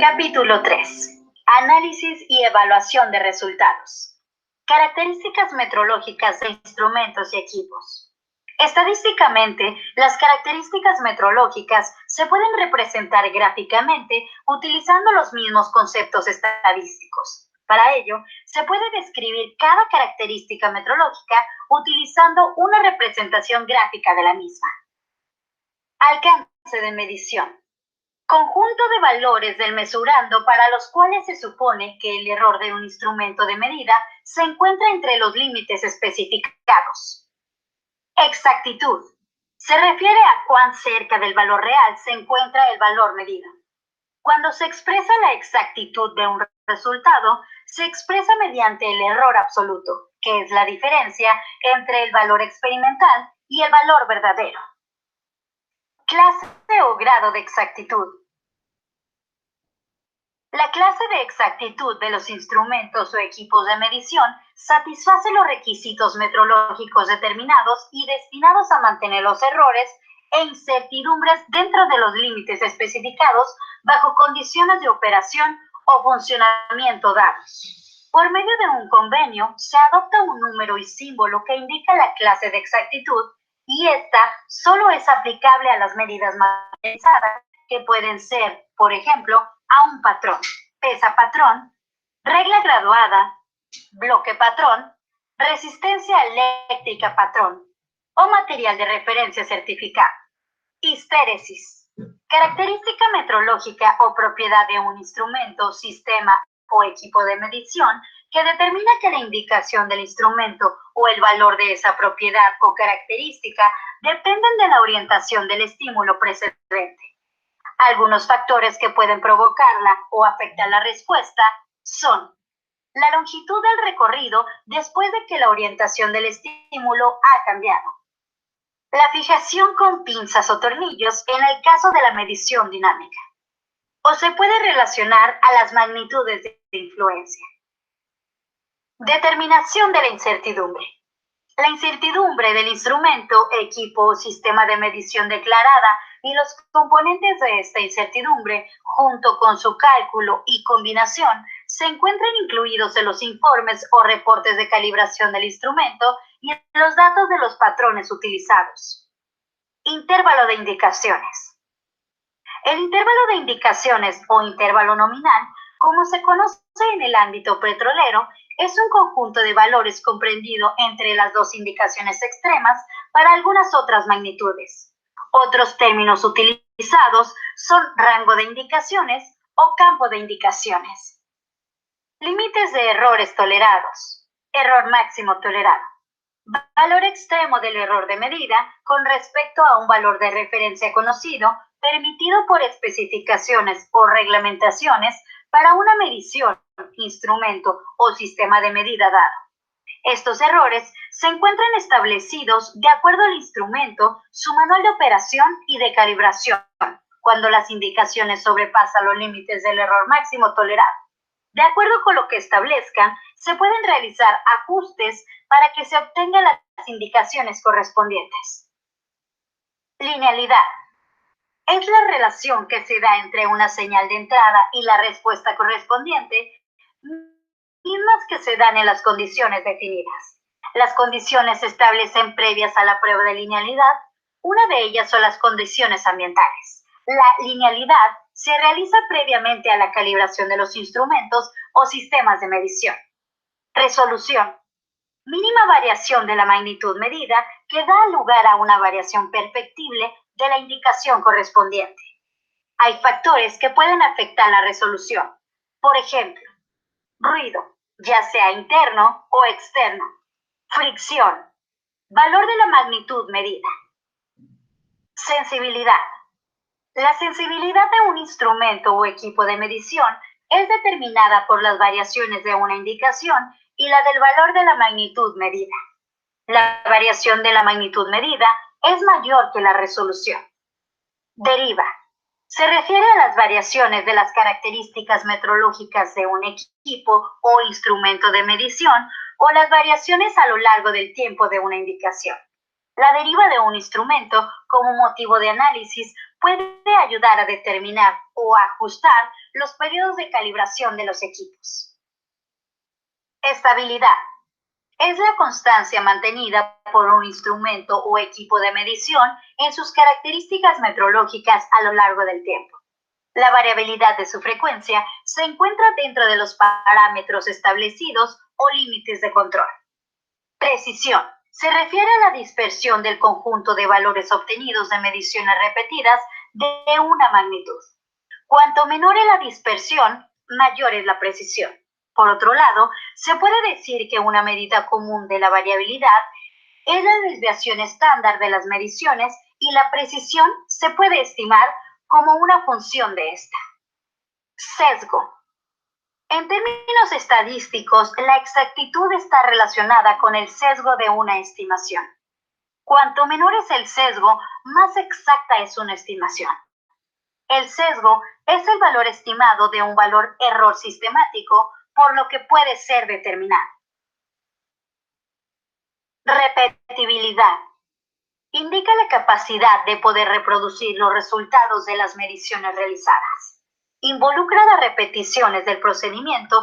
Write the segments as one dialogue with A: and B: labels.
A: Capítulo 3. Análisis y evaluación de resultados. Características metrológicas de instrumentos y equipos. Estadísticamente, las características metrológicas se pueden representar gráficamente utilizando los mismos conceptos estadísticos. Para ello, se puede describir cada característica metrológica utilizando una representación gráfica de la misma. Alcance de medición. Conjunto de valores del mesurando para los cuales se supone que el error de un instrumento de medida se encuentra entre los límites especificados. Exactitud. Se refiere a cuán cerca del valor real se encuentra el valor medido. Cuando se expresa la exactitud de un resultado, se expresa mediante el error absoluto, que es la diferencia entre el valor experimental y el valor verdadero. Clase o grado de exactitud. La clase de exactitud de los instrumentos o equipos de medición satisface los requisitos metrológicos determinados y destinados a mantener los errores e incertidumbres dentro de los límites especificados bajo condiciones de operación o funcionamiento dados. Por medio de un convenio, se adopta un número y símbolo que indica la clase de exactitud y esta solo es aplicable a las medidas matrizadas, que pueden ser, por ejemplo, a un patrón, pesa patrón, regla graduada, bloque patrón, resistencia eléctrica patrón o material de referencia certificado. Histéresis. Característica metrológica o propiedad de un instrumento, sistema o equipo de medición que determina que la indicación del instrumento o el valor de esa propiedad o característica dependen de la orientación del estímulo precedente. Algunos factores que pueden provocarla o afectar la respuesta son la longitud del recorrido después de que la orientación del estímulo ha cambiado, la fijación con pinzas o tornillos en el caso de la medición dinámica, o se puede relacionar a las magnitudes de influencia. Determinación de la incertidumbre. La incertidumbre del instrumento, equipo o sistema de medición declarada y los componentes de esta incertidumbre, junto con su cálculo y combinación, se encuentran incluidos en los informes o reportes de calibración del instrumento y en los datos de los patrones utilizados. Intervalo de indicaciones. El intervalo de indicaciones o intervalo nominal, como se conoce en el ámbito petrolero, es un conjunto de valores comprendido entre las dos indicaciones extremas para algunas otras magnitudes. Otros términos utilizados son rango de indicaciones o campo de indicaciones. Límites de errores tolerados. Error máximo tolerado. Valor extremo del error de medida con respecto a un valor de referencia conocido, permitido por especificaciones o reglamentaciones para una medición, instrumento o sistema de medida dado. Estos errores se encuentran establecidos de acuerdo al instrumento, su manual de operación y de calibración, cuando las indicaciones sobrepasan los límites del error máximo tolerado. De acuerdo con lo que establezcan, se pueden realizar ajustes para que se obtengan las indicaciones correspondientes. Linealidad. Es la relación que se da entre una señal de entrada y la respuesta correspondiente, mismas que se dan en las condiciones definidas. Las condiciones se establecen previas a la prueba de linealidad. Una de ellas son las condiciones ambientales. La linealidad se realiza previamente a la calibración de los instrumentos o sistemas de medición. Resolución. Mínima variación de la magnitud medida que da lugar a una variación perfectible de la indicación correspondiente. Hay factores que pueden afectar la resolución. Por ejemplo, ruido, ya sea interno o externo. Fricción. Valor de la magnitud medida. Sensibilidad. La sensibilidad de un instrumento o equipo de medición es determinada por las variaciones de una indicación y la del valor de la magnitud medida. La variación de la magnitud medida es mayor que la resolución. Deriva. Se refiere a las variaciones de las características metrológicas de un equipo o instrumento de medición o las variaciones a lo largo del tiempo de una indicación. La deriva de un instrumento como motivo de análisis puede ayudar a determinar o ajustar los periodos de calibración de los equipos. Estabilidad. Es la constancia mantenida por un instrumento o equipo de medición en sus características metrológicas a lo largo del tiempo. La variabilidad de su frecuencia se encuentra dentro de los parámetros establecidos o límites de control. Precisión. Se refiere a la dispersión del conjunto de valores obtenidos de mediciones repetidas de una magnitud. Cuanto menor es la dispersión, mayor es la precisión. Por otro lado, se puede decir que una medida común de la variabilidad es la desviación estándar de las mediciones y la precisión se puede estimar como una función de esta. Sesgo. En términos estadísticos, la exactitud está relacionada con el sesgo de una estimación. Cuanto menor es el sesgo, más exacta es una estimación. El sesgo es el valor estimado de un valor error sistemático, por lo que puede ser determinado. Repetibilidad. Indica la capacidad de poder reproducir los resultados de las mediciones realizadas. Involucra las repeticiones del procedimiento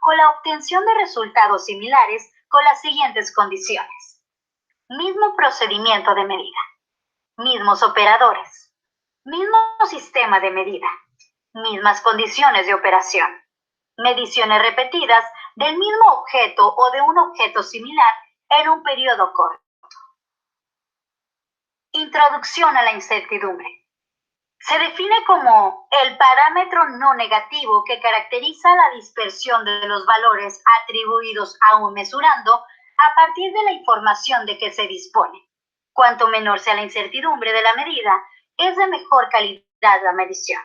A: con la obtención de resultados similares con las siguientes condiciones. Mismo procedimiento de medida. Mismos operadores. Mismo sistema de medida. Mismas condiciones de operación. Mediciones repetidas del mismo objeto o de un objeto similar en un periodo corto. Introducción a la incertidumbre. Se define como el parámetro no negativo que caracteriza la dispersión de los valores atribuidos a un mesurando a partir de la información de que se dispone. Cuanto menor sea la incertidumbre de la medida, es de mejor calidad la medición.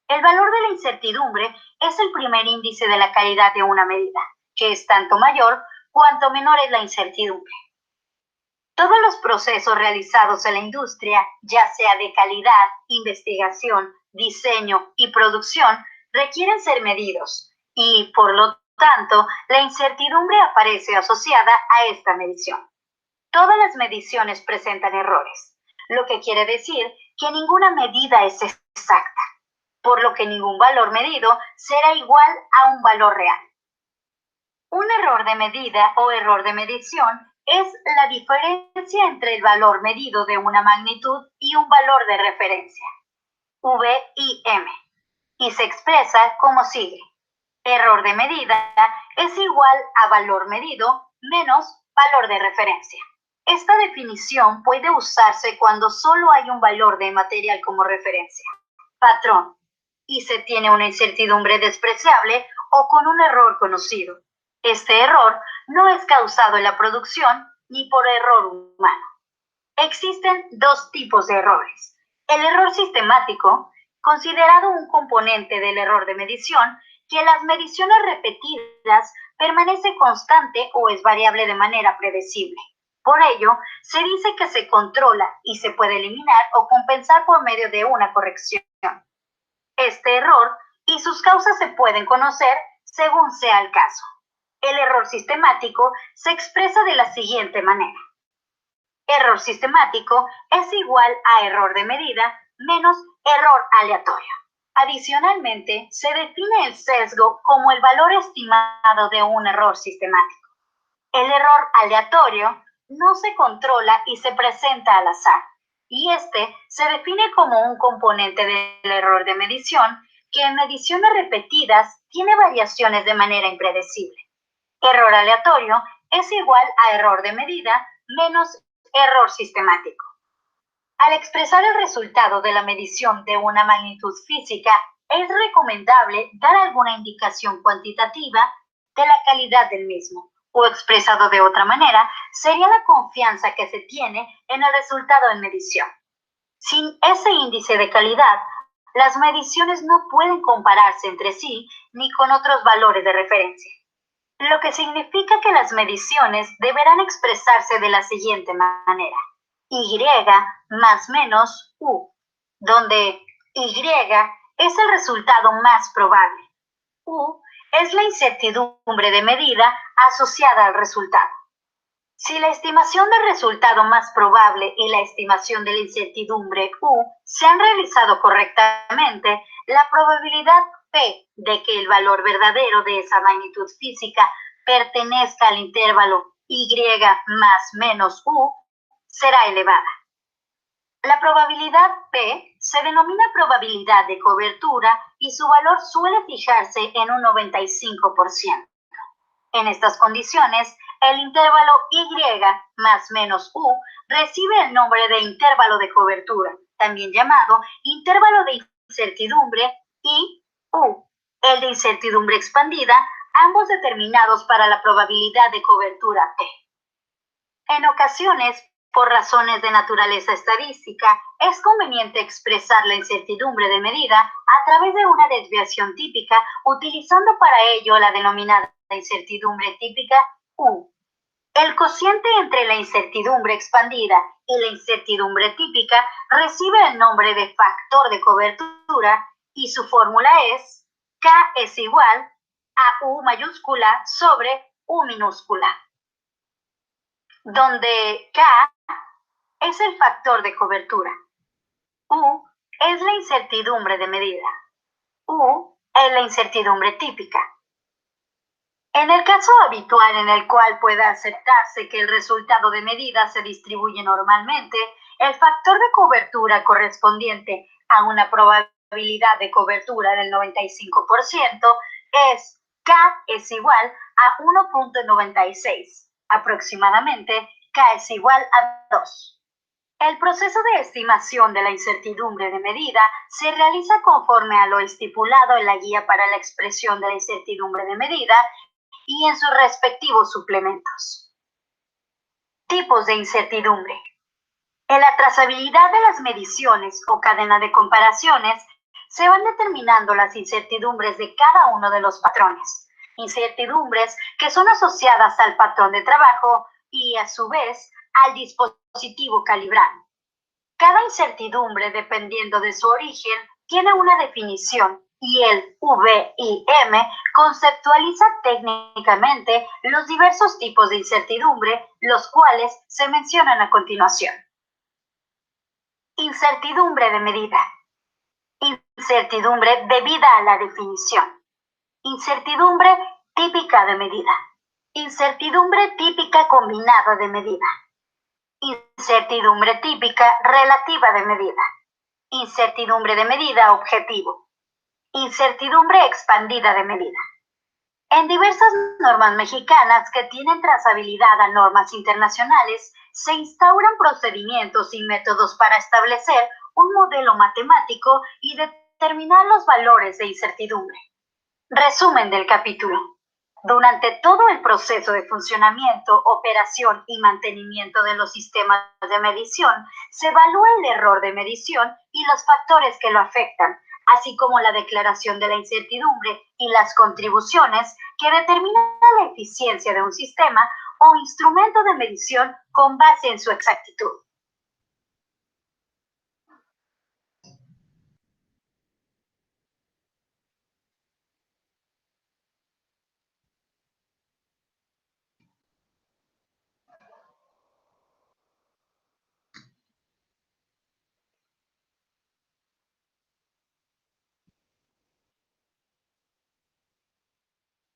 A: El valor de la incertidumbre es el primer índice de la calidad de una medida, que es tanto mayor cuanto menor es la incertidumbre. Todos los procesos realizados en la industria, ya sea de calidad, investigación, diseño y producción, requieren ser medidos y, por lo tanto, la incertidumbre aparece asociada a esta medición. Todas las mediciones presentan errores, lo que quiere decir que ninguna medida es exacta, por lo que ningún valor medido será igual a un valor real. Un error de medida o error de medición es la diferencia entre el valor medido de una magnitud y un valor de referencia, V y M, y se expresa como sigue. Error de medida es igual a valor medido menos valor de referencia. Esta definición puede usarse cuando solo hay un valor de material como referencia, patrón, y se tiene una incertidumbre despreciable o con un error conocido. Este error no es causado en la producción ni por error humano. Existen dos tipos de errores. El error sistemático, considerado un componente del error de medición, que en las mediciones repetidas permanece constante o es variable de manera predecible. Por ello, se dice que se controla y se puede eliminar o compensar por medio de una corrección. Este error y sus causas se pueden conocer según sea el caso. El error sistemático se expresa de la siguiente manera. Error sistemático es igual a error de medida menos error aleatorio. Adicionalmente, se define el sesgo como el valor estimado de un error sistemático. El error aleatorio no se controla y se presenta al azar, y este se define como un componente del error de medición que en mediciones repetidas tiene variaciones de manera impredecible. Error aleatorio es igual a error de medida menos error sistemático. Al expresar el resultado de la medición de una magnitud física, es recomendable dar alguna indicación cuantitativa de la calidad del mismo, o expresado de otra manera, sería la confianza que se tiene en el resultado en medición. Sin ese índice de calidad, las mediciones no pueden compararse entre sí ni con otros valores de referencia, lo que significa que las mediciones deberán expresarse de la siguiente manera. Y más menos U, donde Y es el resultado más probable. U es la incertidumbre de medida asociada al resultado. Si la estimación del resultado más probable y la estimación de la incertidumbre U se han realizado correctamente, la probabilidad P de que el valor verdadero de esa magnitud física pertenezca al intervalo Y más menos U será elevada. La probabilidad P se denomina probabilidad de cobertura y su valor suele fijarse en un 95%. En estas condiciones, el intervalo Y más menos U recibe el nombre de intervalo de cobertura, también llamado intervalo de incertidumbre, y U, el de incertidumbre expandida, ambos determinados para la probabilidad de cobertura P. En ocasiones, por razones de naturaleza estadística, es conveniente expresar la incertidumbre de medida a través de una desviación típica, utilizando para ello la denominada incertidumbre típica U. El cociente entre la incertidumbre expandida y la incertidumbre típica recibe el nombre de factor de cobertura y su fórmula es K es igual a U mayúscula sobre U minúscula, donde K es el factor de cobertura, U es la incertidumbre de medida, U es la incertidumbre típica. En el caso habitual en el cual pueda aceptarse que el resultado de medida se distribuye normalmente, el factor de cobertura correspondiente a una probabilidad de cobertura del 95% es K es igual a 1.96. Aproximadamente, K es igual a 2. El proceso de estimación de la incertidumbre de medida se realiza conforme a lo estipulado en la guía para la expresión de la incertidumbre de medida y en sus respectivos suplementos. Tipos de incertidumbre. En la trazabilidad de las mediciones o cadena de comparaciones se van determinando las incertidumbres de cada uno de los patrones. Incertidumbres que son asociadas al patrón de trabajo y a su vez al dispositivo calibrado. Cada incertidumbre, dependiendo de su origen, tiene una definición y el VIM conceptualiza técnicamente los diversos tipos de incertidumbre, los cuales se mencionan a continuación. Incertidumbre de medida. Incertidumbre debida a la definición. Incertidumbre típica de medida. Incertidumbre típica combinada de medida. Incertidumbre típica relativa de medida. Incertidumbre de medida objetivo. Incertidumbre expandida de medida. En diversas normas mexicanas que tienen trazabilidad a normas internacionales, se instauran procedimientos y métodos para establecer un modelo matemático y determinar los valores de incertidumbre. Resumen del capítulo. Durante todo el proceso de funcionamiento, operación y mantenimiento de los sistemas de medición, se evalúa el error de medición y los factores que lo afectan, así como la declaración de la incertidumbre y las contribuciones que determinan la eficiencia de un sistema o instrumento de medición con base en su exactitud.